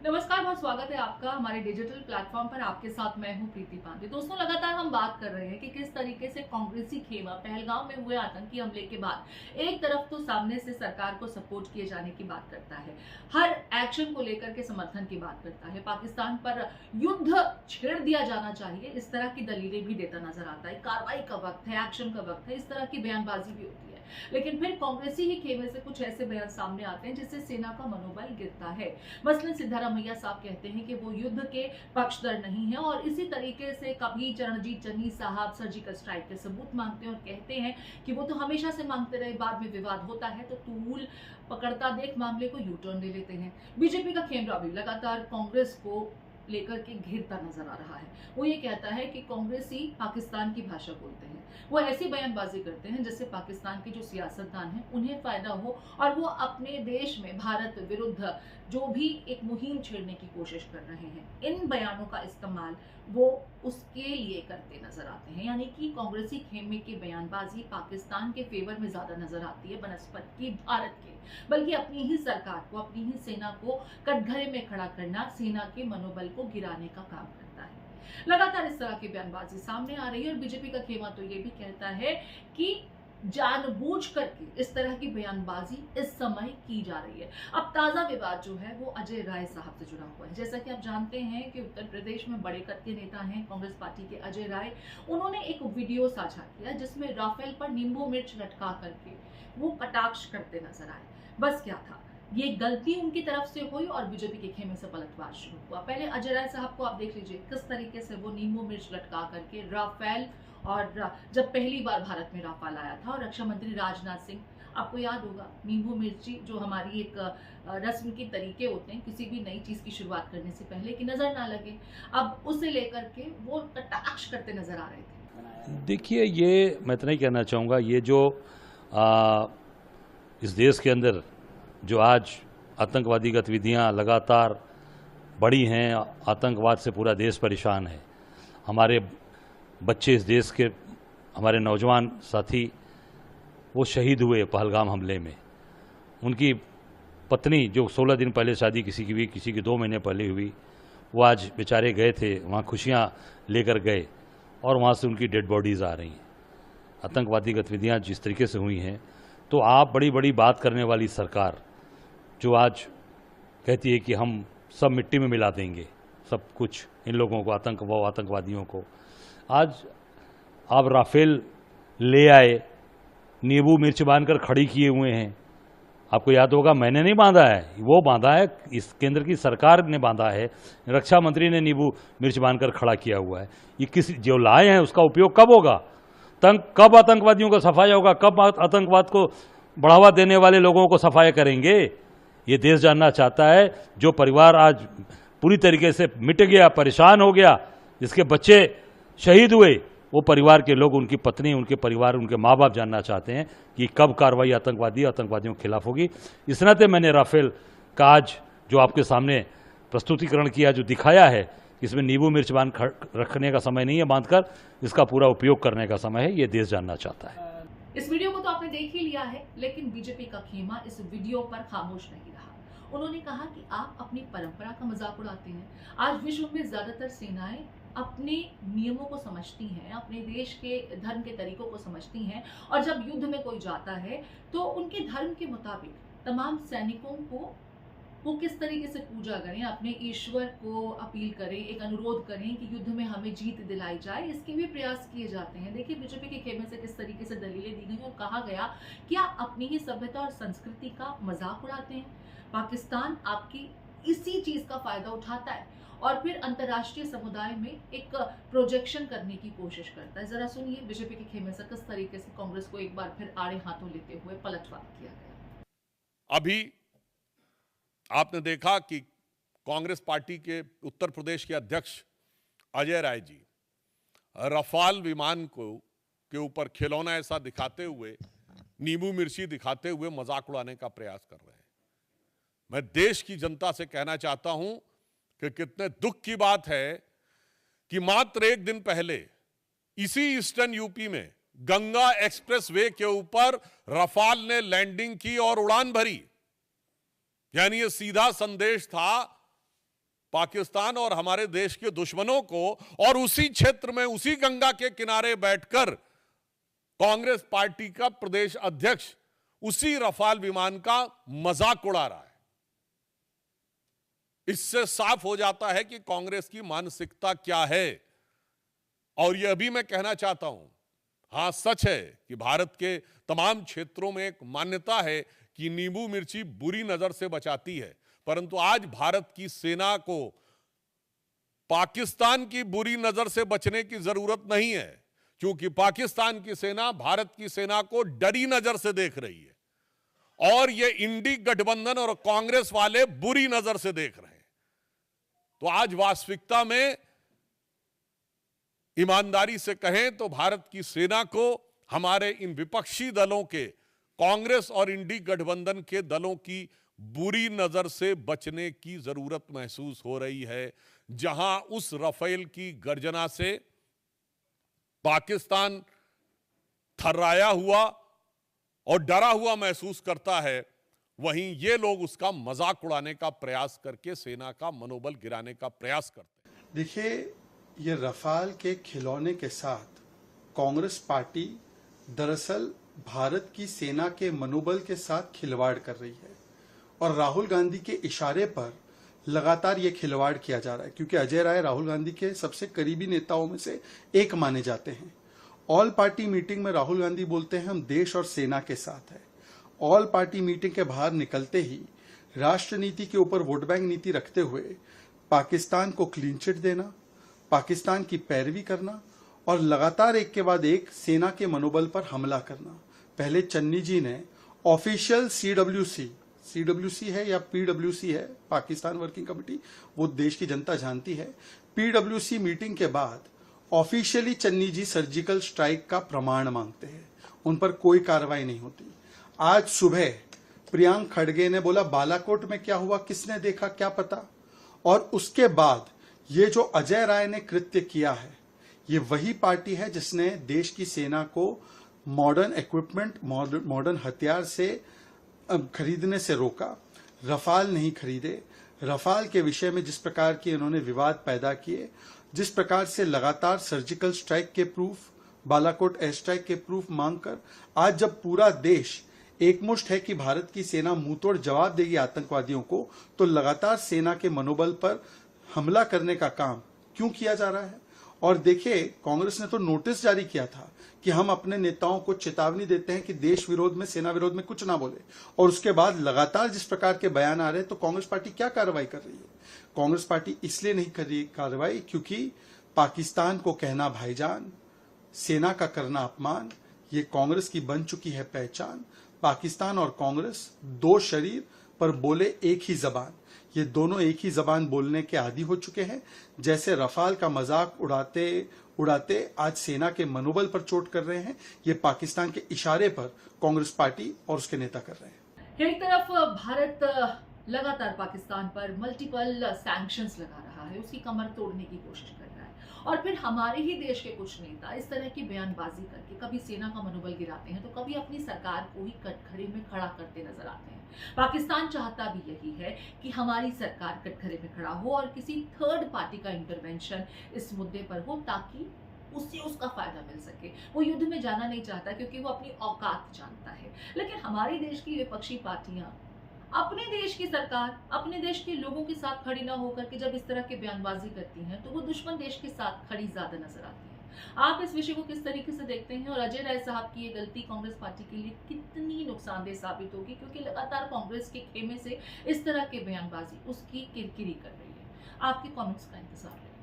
नमस्कार, बहुत स्वागत है आपका हमारे डिजिटल प्लेटफॉर्म पर। आपके साथ मैं हूं प्रीति पांडे। दोस्तों, लगातार हम बात कर रहे हैं कि किस तरीके से कांग्रेसी खेमा पहलगाम में हुए आतंकी हमले के बाद एक तरफ तो सामने से सरकार को सपोर्ट किए जाने की बात करता है, हर एक्शन को लेकर के समर्थन की बात करता है, पाकिस्तान पर युद्ध छेड़ दिया जाना चाहिए, इस तरह की दलीलें भी देता नजर आता है। कार्रवाई का वक्त है, एक्शन का वक्त है, इस तरह की बयानबाजी भी होती है। लेकिन फिर कांग्रेसी ही खेमे से कुछ ऐसे बयान सामने आते हैं जिससे सेना का मनोबल गिरता है। मसलन सिद्धारमैया साहब कहते हैं कि वो युद्ध के पक्षधर नहीं है, और इसी तरीके से कभी चरणजीत चन्नी साहब सर्जिकल स्ट्राइक के सबूत मांगते हैं और कहते हैं कि वो तो हमेशा से मांगते रहे, बाद में विवाद होता है तो तूल पकड़ता देख मामले को यू टर्न ले लेते हैं। बीजेपी का खेमरा भी लगातार कांग्रेस को लेकर के घिरता नजर आ रहा है। वो ये कहता है कि कांग्रेसी पाकिस्तान की भाषा बोलते हैं, वो ऐसी बयानबाजी करते हैं जिससे पाकिस्तान के जो सियासतदान हैं उन्हें फायदा हो, और वो अपने देश में भारत विरुद्ध जो भी एक मुहिम छेड़ने की कोशिश कर रहे हैं, इन बयानों का इस्तेमाल वो उसके लिए करते नजर आते हैं। यानी कि कांग्रेसी खेमे की बयानबाजी पाकिस्तान के फेवर में ज्यादा नजर आती है बनस्पत की भारत के, बल्कि अपनी ही सरकार को, अपनी ही सेना को कटघरे में खड़ा करना सेना के मनोबल को गिराने का काम करता है। लगातार इस तरह की बयानबाजी सामने आ रही है, और बीजेपी का खेमा तो ये भी कहता है कि जानबूझ करके इस तरह की बयानबाजी इस समय की जा रही है। अब ताजा विवाद जो है वो अजय राय साहब से जुड़ा हुआ है। जैसा कि आप जानते हैं कि उत्तर प्रदेश में बड़े कद के नेता हैं कांग्रेस पार्टी के अजय राय। उन्होंने एक वीडियो साझा किया जिसमें राफेल पर नींबू मिर्च लटका करके वो कटाक्ष करते नजर आए। बस क्या था, ये गलती उनकी तरफ से हुई और बीजेपी के खेमे से पलटवार शुरू हुआ। पहले अजय राय साहब को आप देख लीजिए किस तरीके से वो नींबू मिर्च लटका करके राफेल, और जब पहली बार भारत में राफेल आया था और रक्षा मंत्री राजनाथ सिंह, आपको याद होगा नींबू मिर्ची जो हमारी एक रस्म के तरीके होते हैं किसी भी नई चीज की शुरुआत करने से पहले कि नजर ना लगे, अब उसे लेकर के वो कटाक्ष करते नजर आ रहे थे। देखिए, ये मैं इतना ही कहना चाहूँगा, ये जो इस देश के अंदर जो आज आतंकवादी गतिविधियाँ लगातार बढ़ी हैं, आतंकवाद से पूरा देश परेशान है। हमारे बच्चे इस देश के, हमारे नौजवान साथी वो शहीद हुए पहलगाम हमले में। उनकी पत्नी जो 16 दिन पहले शादी किसी की हुई, किसी की 2 महीने पहले हुई, वो आज बेचारे गए थे वहाँ, खुशियाँ लेकर गए और वहाँ से उनकी डेड बॉडीज़ आ रही हैं। आतंकवादी गतिविधियाँ जिस तरीके से हुई हैं, तो आप बड़ी बड़ी बात करने वाली सरकार जो आज कहती है कि हम सब मिट्टी में मिला देंगे सब कुछ इन लोगों को, आतंकवादियों को, आज आप राफेल ले आए, नींबू मिर्च बांधकर खड़ी किए हुए हैं। आपको याद होगा, मैंने नहीं बांधा है, वो बांधा है, इस केंद्र की सरकार ने बांधा है, रक्षा मंत्री ने नींबू मिर्च बांधकर खड़ा किया हुआ है। ये किसी जो लाए हैं उसका उपयोग कब होगा? कब आतंकवादियों को सफाया होगा? कब आतंकवाद को बढ़ावा देने वाले लोगों को सफाया करेंगे? ये देश जानना चाहता है। जो परिवार आज पूरी तरीके से मिट गया, परेशान हो गया, जिसके बच्चे शहीद हुए, वो परिवार के लोग, उनकी पत्नी, उनके परिवार, उनके माँ बाप जानना चाहते हैं कि कब कार्रवाई आतंकवादियों के खिलाफ होगी। इस नाते मैंने राफेल का आज जो आपके सामने प्रस्तुतिकरण किया, जो दिखाया है, इसमें नींबू मिर्च बांध रखने का समय नहीं है, बांधकर इसका पूरा उपयोग करने का समय है, ये देश जानना चाहता है। इस वीडियो को तो आपने देख ही लिया है, लेकिन बीजेपी का खेमा इस वीडियो पर खामोश नहीं रहा। उन्होंने कहा कि आप अपनी परंपरा का मजाक उड़ाते हैं। आज विश्व में ज्यादातर सेनाएं अपने नियमों को समझती हैं, अपने देश के धर्म के तरीकों को समझती हैं, और जब युद्ध में कोई जाता है तो उनके धर्म के मुताबिक तमाम सैनिकों को वो किस तरीके से पूजा करें, अपने ईश्वर को अपील करें, एक अनुरोध करें कि युद्ध में हमें जीत दिलाई जाए, इसके भी प्रयास किए जाते हैं। देखिए बीजेपी के खेमे से किस तरीके से दलीलें दी गई और कहा गया कि आप अपनी ही सभ्यता और संस्कृति का मजाक उड़ाते हैं। पाकिस्तान आपकी इसी चीज का फायदा उठाता है और फिर अंतर्राष्ट्रीय समुदाय में एक प्रोजेक्शन करने की कोशिश करता है। जरा सुनिए बीजेपी के खेमे से किस तरीके से कांग्रेस को एक बार फिर आड़े हाथों लेते हुए पलटवार किया गया। अभी आपने देखा कि कांग्रेस पार्टी के उत्तर प्रदेश के अध्यक्ष अजय राय जी रफाल विमान को के ऊपर खिलौना ऐसा दिखाते हुए, नींबू मिर्ची दिखाते हुए मजाक उड़ाने का प्रयास कर रहे हैं। मैं देश की जनता से कहना चाहता हूं कि कितने दुख की बात है कि मात्र एक दिन पहले इसी ईस्टर्न यूपी में गंगा एक्सप्रेस वे के ऊपर रफाल ने लैंडिंग की और उड़ान भरी। यानी ये सीधा संदेश था पाकिस्तान और हमारे देश के दुश्मनों को, और उसी क्षेत्र में उसी गंगा के किनारे बैठकर कांग्रेस पार्टी का प्रदेश अध्यक्ष उसी रफाल विमान का मजाक उड़ा रहा है। इससे साफ हो जाता है कि कांग्रेस की मानसिकता क्या है। और यह भी मैं कहना चाहता हूं, हां सच है कि भारत के तमाम क्षेत्रों में एक मान्यता है कि नींबू मिर्ची बुरी नजर से बचाती है, परंतु आज भारत की सेना को पाकिस्तान की बुरी नजर से बचने की जरूरत नहीं है, क्योंकि पाकिस्तान की सेना भारत की सेना को डरी नजर से देख रही है और ये इंडी गठबंधन और कांग्रेस वाले बुरी नजर से देख रहे हैं। तो आज वास्तविकता में ईमानदारी से कहें तो भारत की सेना को हमारे इन विपक्षी दलों के, कांग्रेस और इंडी गठबंधन के दलों की बुरी नजर से बचने की जरूरत महसूस हो रही है। जहां उस राफेल की गर्जना से पाकिस्तान थर्राया हुआ और डरा हुआ महसूस करता है, वहीं ये लोग उसका मजाक उड़ाने का प्रयास करके सेना का मनोबल गिराने का प्रयास करते हैं। देखिए, ये रफाल के खिलौने के साथ कांग्रेस पार्टी दरअसल भारत की सेना के मनोबल के साथ खिलवाड़ कर रही है और राहुल गांधी के इशारे पर लगातार ये खिलवाड़ किया जा रहा है, क्योंकि अजय राय राहुल गांधी के सबसे करीबी नेताओं में से एक माने जाते हैं। ऑल पार्टी मीटिंग में राहुल गांधी बोलते हैं हम देश और सेना के साथ है। ऑल पार्टी मीटिंग के बाहर निकलते ही राष्ट्र नीति के ऊपर वोट बैंक नीति रखते हुए पाकिस्तान को क्लीन चिट देना, पाकिस्तान की पैरवी करना और लगातार एक के बाद एक सेना के मनोबल पर हमला करना। पहले चन्नी जी ने ऑफिशियल सीडब्ल्यूसी है या पीडब्ल्यूसी है, पाकिस्तान वर्किंग कमेटी, वो देश की जनता जानती है। पीडब्ल्यूसी मीटिंग के बाद ऑफिशियली चन्नी जी सर्जिकल स्ट्राइक का प्रमाण मांगते हैं, उन पर कोई कार्रवाई नहीं होती। आज सुबह प्रियांक खड़गे ने बोला बालाकोट में क्या हुआ किसने देखा क्या पता, और उसके बाद ये जो अजय राय ने कृत्य किया है, ये वही पार्टी है जिसने देश की सेना को मॉडर्न इक्विपमेंट, मॉडर्न हथियार से खरीदने से रोका। रफाल नहीं खरीदे। रफाल के विषय में जिस प्रकार के इन्होंने विवाद पैदा किए, जिस प्रकार से लगातार सर्जिकल स्ट्राइक के प्रूफ, बालाकोट एयर स्ट्राइक के प्रूफ मांगकर आज जब पूरा देश एकमुष्ट है कि भारत की सेना मुंहतोड़ जवाब देगी आतंकवादियों को, तो लगातार सेना के मनोबल पर हमला करने का काम क्यों किया जा रहा है। और देखिए, कांग्रेस ने तो नोटिस जारी किया था कि हम अपने नेताओं को चेतावनी देते हैं कि देश विरोध में, सेना विरोध में कुछ ना बोले, और उसके बाद लगातार जिस प्रकार के बयान आ रहे हैं, तो कांग्रेस पार्टी क्या कार्रवाई कर रही है? कांग्रेस पार्टी इसलिए नहीं कर रही कार्रवाई क्योंकि पाकिस्तान को कहना भाईजान, सेना का करना अपमान, ये कांग्रेस की बन चुकी है पहचान। पाकिस्तान और कांग्रेस दो शरीर पर बोले एक ही जबान, ये दोनों एक ही जबान बोलने के आदी हो चुके हैं। जैसे रफाल का मजाक उड़ाते उड़ाते आज सेना के मनोबल पर चोट कर रहे हैं, ये पाकिस्तान के इशारे पर कांग्रेस पार्टी और उसके नेता कर रहे हैं। एक तरफ भारत लगातार पाकिस्तान पर मल्टीपल सैंक्शंस लगा रहा है, उसकी कमर तोड़ने की कोशिश कर रहा है, और फिर हमारे ही देश के कुछ नेता इस तरह की बयानबाजी करके कभी सेना का मनोबल गिराते हैं तो कभी अपनी सरकार को ही कटघरे में खड़ा करते नजर आते हैं। पाकिस्तान चाहता भी यही है कि हमारी सरकार कटघरे में खड़ा हो और किसी थर्ड पार्टी का इंटरवेंशन इस मुद्दे पर हो, ताकि उससे उसका फायदा मिल सके। वो युद्ध में जाना नहीं चाहता क्योंकि वो अपनी औकात जानता है। लेकिन हमारे देश की विपक्षी पार्टियां अपने देश की सरकार, अपने देश के लोगों के साथ खड़ी ना होकर के जब इस तरह की बयानबाजी करती हैं, तो वो दुश्मन देश के साथ खड़ी ज्यादा नजर आती है। आप इस विषय को किस तरीके से देखते हैं, और अजय राय साहब की ये गलती कांग्रेस पार्टी के लिए कितनी नुकसानदेह साबित होगी, क्योंकि लगातार कांग्रेस के खेमे से इस तरह के बयानबाजी उसकी किरकिरी कर रही है। आपके कमेंट्स का इंतजार है।